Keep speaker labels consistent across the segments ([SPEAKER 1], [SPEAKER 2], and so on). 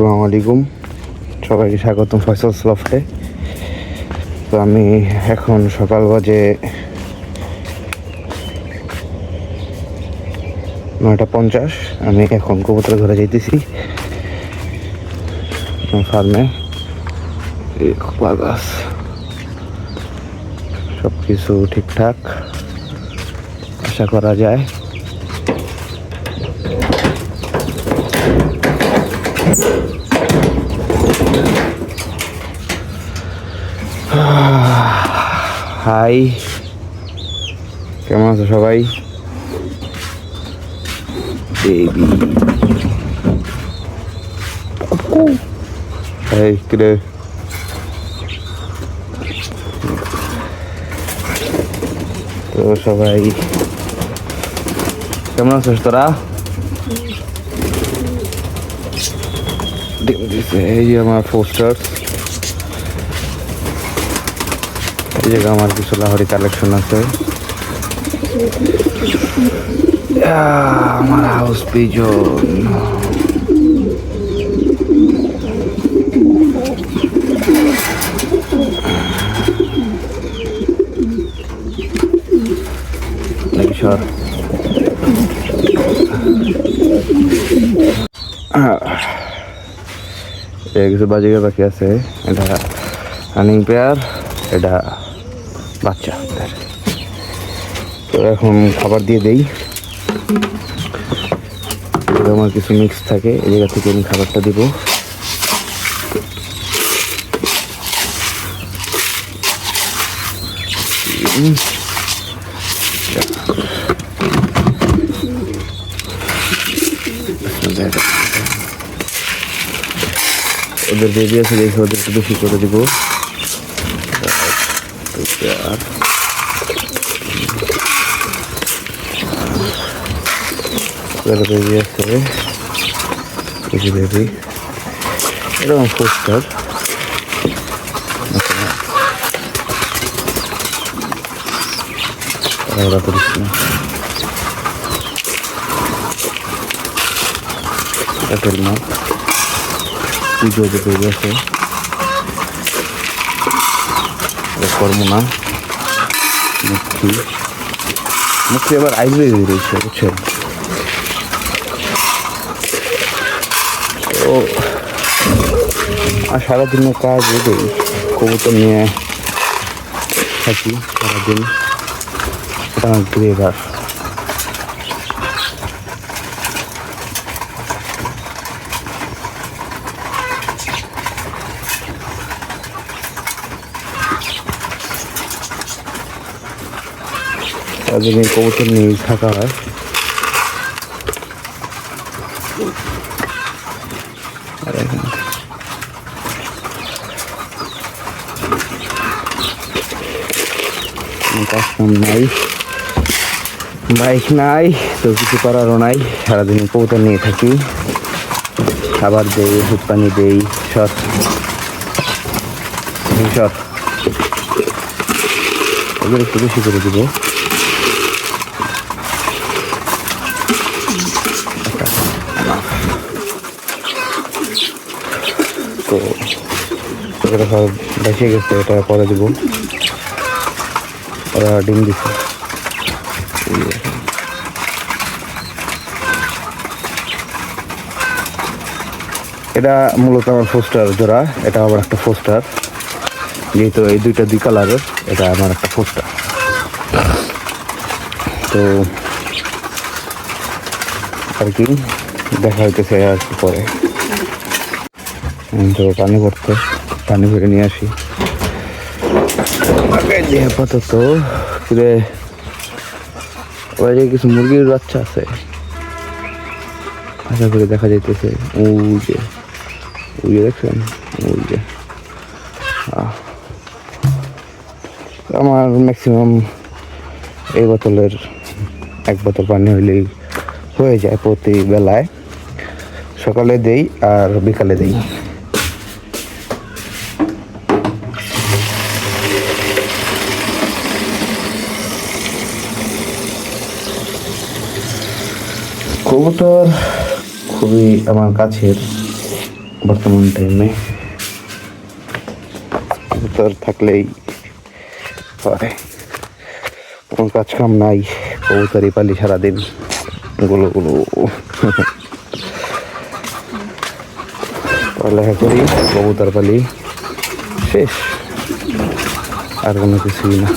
[SPEAKER 1] আসসালামু আলাইকুম, সবাইকে স্বাগতম ফয়সালস লফটে। তো আমি এখন সকাল বাজে 9:50। আমি এখন কবুতর ঘরে যাইতেছি ফার্মে। কলা গাছ সব কিছু ঠিকঠাক আশা করা যায়। হাই, কেমন আছো সবাই? বেবি হাই কিরে, তো সবাই কেমন আছিস তোরা? এই যে আমার পোস্টার, এই জায়গায় আমার কিছু লাহোরি কালেকশন আছে। আমার হাউস পিজন, কিছু বাজিকার বাকি আছে। এটা রানিং পেয়ার, এটা বাচ্চা। তো এখন খাবার দিয়ে দেই। আমার কিছু মিক্স থাকে, এই জায়গা থেকে আমি খাবারটা দিব। ওদের বেবি আছে দেখে ওদের একটু বেশি করে দিব। বেবি আছে, বেবি এরকম পোস্টার। করিস না, না পুজো যে বেবি আছে কর্ম না। মুক্তি মুক্তি আবার আইবে রয়েছে, বুঝছেন? তো আর সারাদিনের কাজ এটাই, কবুতর নিয়ে থাকি সারাদিন। এটা আমার ড্রাইভার। সারাদিন কবুতর নিয়ে থাকা হয়। নাই, বাইক নাই, তো কিছু করারও নাই। সারাদিন কবুতর নিয়ে থাকি, খাবার দেই, ওষুধ পানি দেই। সব ওদের একটু বেশি করে দিব। তো এটা সব বেঁচে গেছে, এটা পরে দিব। ওরা ডিম দিচ্ছে। এটা মূলত আমার পোস্টার জোড়া, এটা আবার একটা পোস্টার। যেহেতু এই দুইটা দুই কালারের, এটা আমার একটা পোস্টার। তো আর কি দেখা হইতেছে আর কি পরে। তো পানি ভরে নিয়ে আসি। আপাতত ফিরে ওই যে কিছু মুরগির বাচ্চা আছে, আশা করে দেখা যাইতেছে। ওই যে দেখছেন, ওই যে আমার ম্যাক্সিমাম এই বোতলের 1 বোতল পানি হইলেই হয়ে যায় প্রতি বেলায়। সকালে দেই আর বিকালে দেই। কবুতর খুবই আমার কাছের, বর্তমান টাইমে কবুতর থাকলেই হয়, কোনো কাজ কাম নাই, কবুতরই পালি সারাদিন গুলো গুলো। পড়ালেখা করি, কবুতর পালি, শেষ, আর কোনো কিছুই না।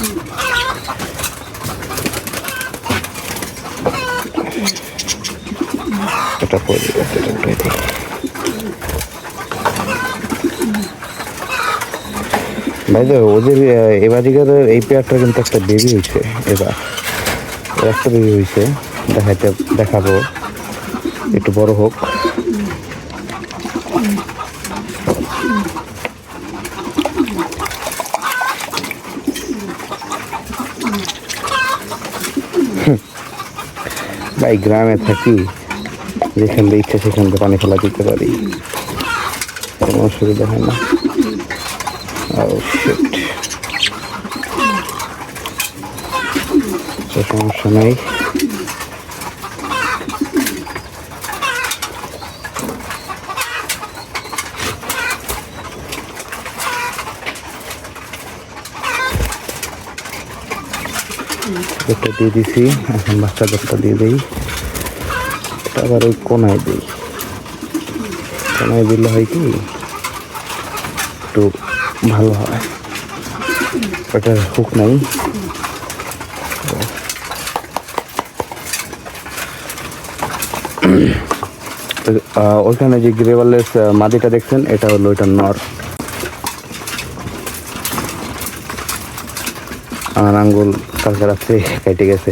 [SPEAKER 1] এটা পড়ে গেছে, এটা উঠে দিই। ভাই তো ওদের এবারিকার এই পেয়ারটা কিন্তু একটা বেবি হয়েছে, এবার একটা বেবি হয়েছে, দেখাবো, একটু বড় হোক। ভাই গ্রামে থাকি, যেখান থেকে ইচ্ছা সেখান থেকে পানি ফেলা দিতে পারি, কোনো অসুবিধা হয় না। সমস্যা নাই। একটা দিয়ে দিছি, এখন বাচ্চাদেরটা দিয়ে দিই। আবার ওই কোনায় দিই, কোনায় দিলে হয় কি একটু ভালো হয়। ওটার হুক নাই, ওইখানে যে গ্রেভালের মাদিটা দেখছেন, এটা হলো ওইটার নর। আমার আঙ্গুল কালকে রাত্রে কেটে গেছে।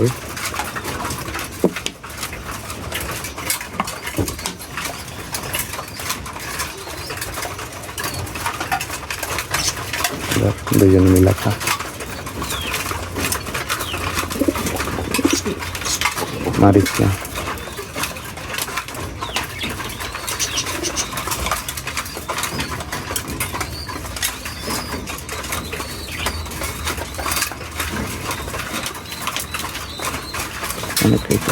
[SPEAKER 1] দুজন মিলাকা মারিস না। অনেক খাইছে,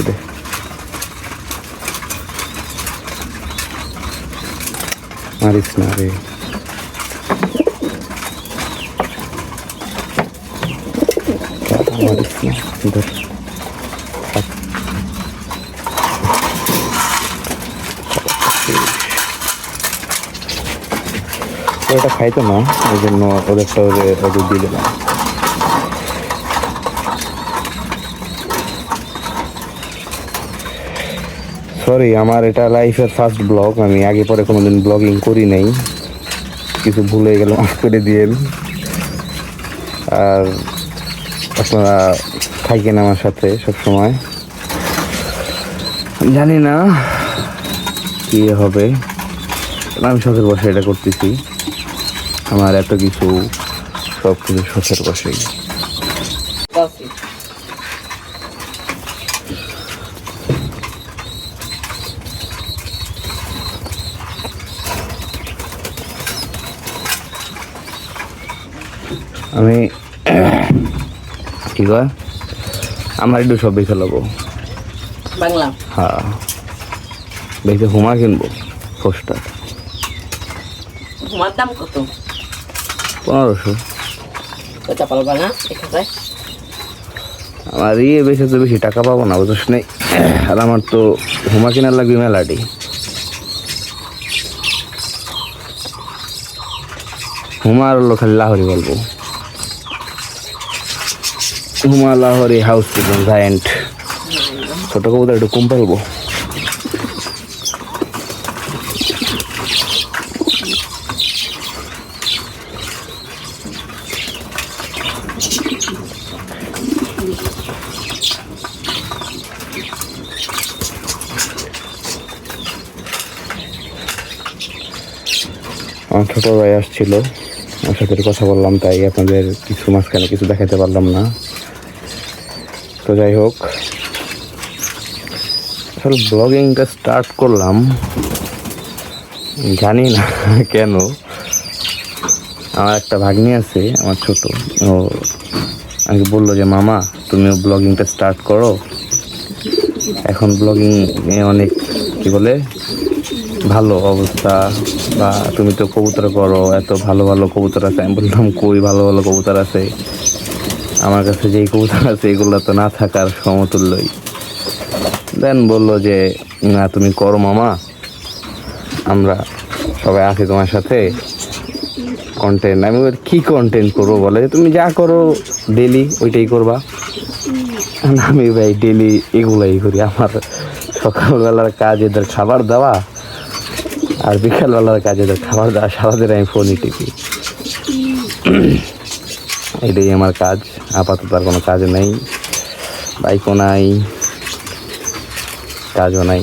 [SPEAKER 1] দে মারিস না রে। মারিস না, ধর। ওটা খাইতো না, ওই জন্য ওদেরটা ওদের দিয়ে দিলাম। সরি, আমার এটা লাইফের ফার্স্ট ব্লগ, আমি আগে পরে কোনোদিন ব্লগিং করি নাই, কিছু ভুলে গেলাম, মাফ করে দিয়েন। আর আপনারা থাকেন আমার সাথে সবসময়, জানি না কি হবে, আমি শখের বসে এটা করতেছি, আমার এত কিছু, সব কিছু শখের বসেই। আমি কি কয়, আমার একটু সব বেছে নেবো বাংলা। হ্যাঁ, বেশি হুমা কিনবো, পোস্টার।
[SPEAKER 2] হুমার দাম কত?
[SPEAKER 1] 1500।
[SPEAKER 2] কত পালবা না?
[SPEAKER 1] আমার বেশি তো বেশি টাকা পাবো না, বুঝছ নেই। আর আমার তো হুমা কেনার লাগবে মেলাডি। হুমার হলো খালি লাহোরি বলবো, হুমা লাহোরি হাউস জায়েন্ট। ছোট কবুতর একটু কম পালবো। আমার ছোট ভাই আসছিল, ওর সাথে কথা বললাম, তাই আপনাদের কিছু মাঝখানে কিছু দেখাতে পারলাম না। তো যাই হোক, আসলে ব্লগিংটা স্টার্ট করলাম জানি না কেন। আমার একটা ভাগ্নি আছে, আমার ছোট, ও আমাকে বললো যে মামা তুমিও ব্লগিংটা স্টার্ট করো, এখন ব্লগিং অনেক কি বলে ভালো অবস্থা, বা তুমি তো কবুতর করো, এত ভালো ভালো কবুতর আছে। আমি বললাম কই ভালো ভালো কবুতর আছে, আমার কাছে যেই কবুতর আছে এগুলো তো না থাকার সমতুল্যই। দেন বললো যে না তুমি করো মামা, আমরা সবাই আছি তোমার সাথে, কন্টেন্ট। আমি বলি কী কন্টেন্ট করবো, বলে তুমি যা করো ডেলি ওইটাই করবা। আমি ভাই ডেলি এগুলাই করি, আমার সকালবেলার কাজ এদের খাবার দেওয়া, আর বিকালবেলার কাজ এদের খাবার দেওয়া, সারাদিন আমি ফোনই টিপি, এটাই আমার কাজ। আপাতত আর কোনো কাজ নেই, বাইকও নাই, কাজও নাই,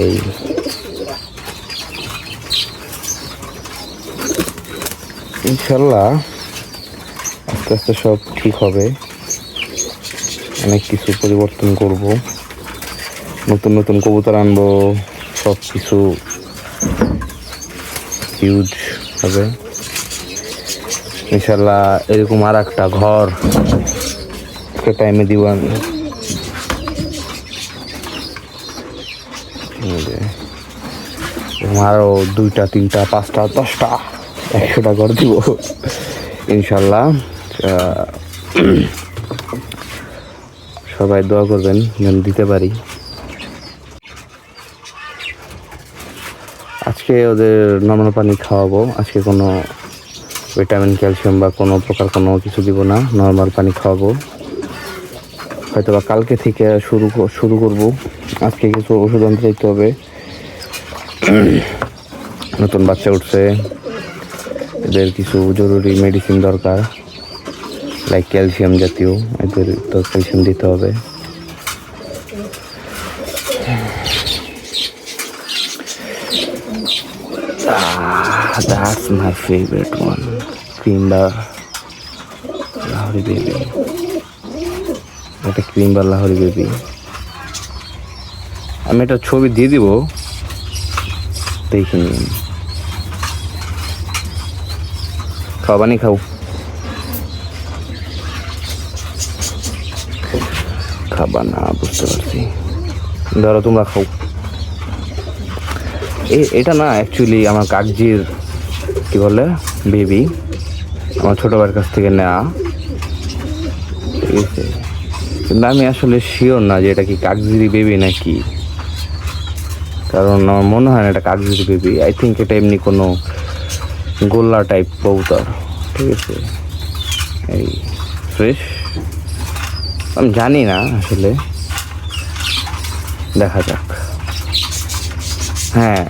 [SPEAKER 1] এই ইনশাল্লাহ আস্তে আস্তে সব ঠিক হবে, অনেক কিছু পরিবর্তন করব, নতুন নতুন কবুতর আনবো, সব কিছু হিউজ হবে ইনশাল্লাহ। এরকম আর একটা ঘর টাইমে দিব আমি। আরও 2টা 3টা 5টা 10টা 100টা ঘর দিব ইনশাল্লাহ। সবাই দোয়া করবেন যেন দিতে পারি। আজকে ওদের নর্মাল পানি খাওয়াবো, আজকে কোনো ভিটামিন ক্যালসিয়াম বা কোনো প্রকার কোনো কিছু দিব না, নর্মাল পানি খাওয়াবো। হয়তো বা কালকে থেকে শুরু করব। আজকে কিছু ওষুধ আনতে যেতে হবে, নতুন বাচ্চা উঠছে, এদের কিছু জরুরি মেডিসিন দরকার, লাইক ক্যালসিয়াম জাতীয়, এদের তো ক্যালসিয়াম দিতে হবে। That's my favorite one, cream bar Lahori baby. এটা ক্রিম বার লাহোরি বেবি। আমি একটা ছবি দিয়ে দিব, দেখে নিন। খাবানি খাও, খাবা না বুঝতে পারছি, ধরো তোমরা খাও। এটা না অ্যাকচুয়ালি আমার কাকজির কি বলে বেবি, আমার ছোটো ভাইয়ের কাছ থেকে নেওয়া, ঠিক আছে। কিন্তু আমি আসলে শিওর না যে এটা কি কাকজিরি বেবি নাকি, কারণ আমার মনে হয় না এটা কাকজিরি বেবি। আই থিঙ্ক এটা এমনি কোনো গোল্লা টাইপ কবুতর, ঠিক আছে। এই ফ্রেশ আমি জানি না আসলে, দেখা যাক। হ্যাঁ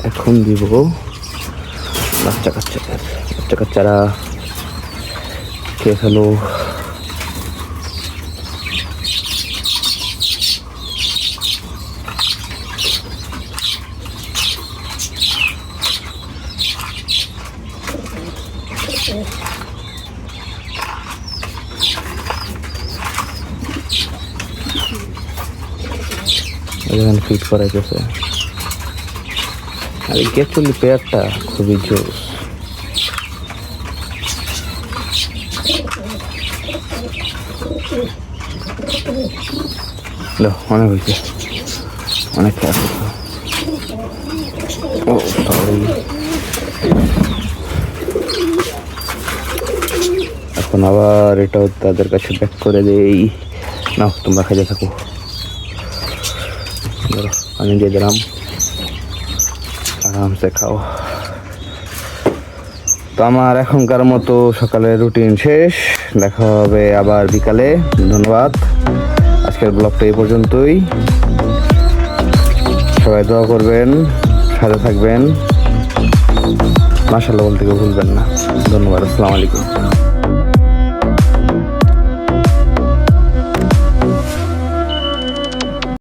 [SPEAKER 1] এখন দিব বাচ্চা কাচ্চারা খেয়ে ফেলো। এখানে ফিট করা গেছে, আর এই গেছুলি পেয়ারটা খুবই জোস। অনেক হয়েছে, অনেক আছে। ও সরি, এখন আবার এটাও তাদের কাছে ব্যাক করে দেই। না তোমরা খেতে থাকো, আমি দিয়ে দিলাম, আরামসে খাও। তো আমার এখনকার মতো সকালের রুটিন শেষ, দেখা হবে আবার বিকালে। ধন্যবাদ, আজকের ব্লগটা এই পর্যন্তই। সবাই দোয়া করবেন, সাথে থাকবেন, মাশাআল্লাহ বলতে ভুলবেন না। ধন্যবাদ, আসসালামু আলাইকুম।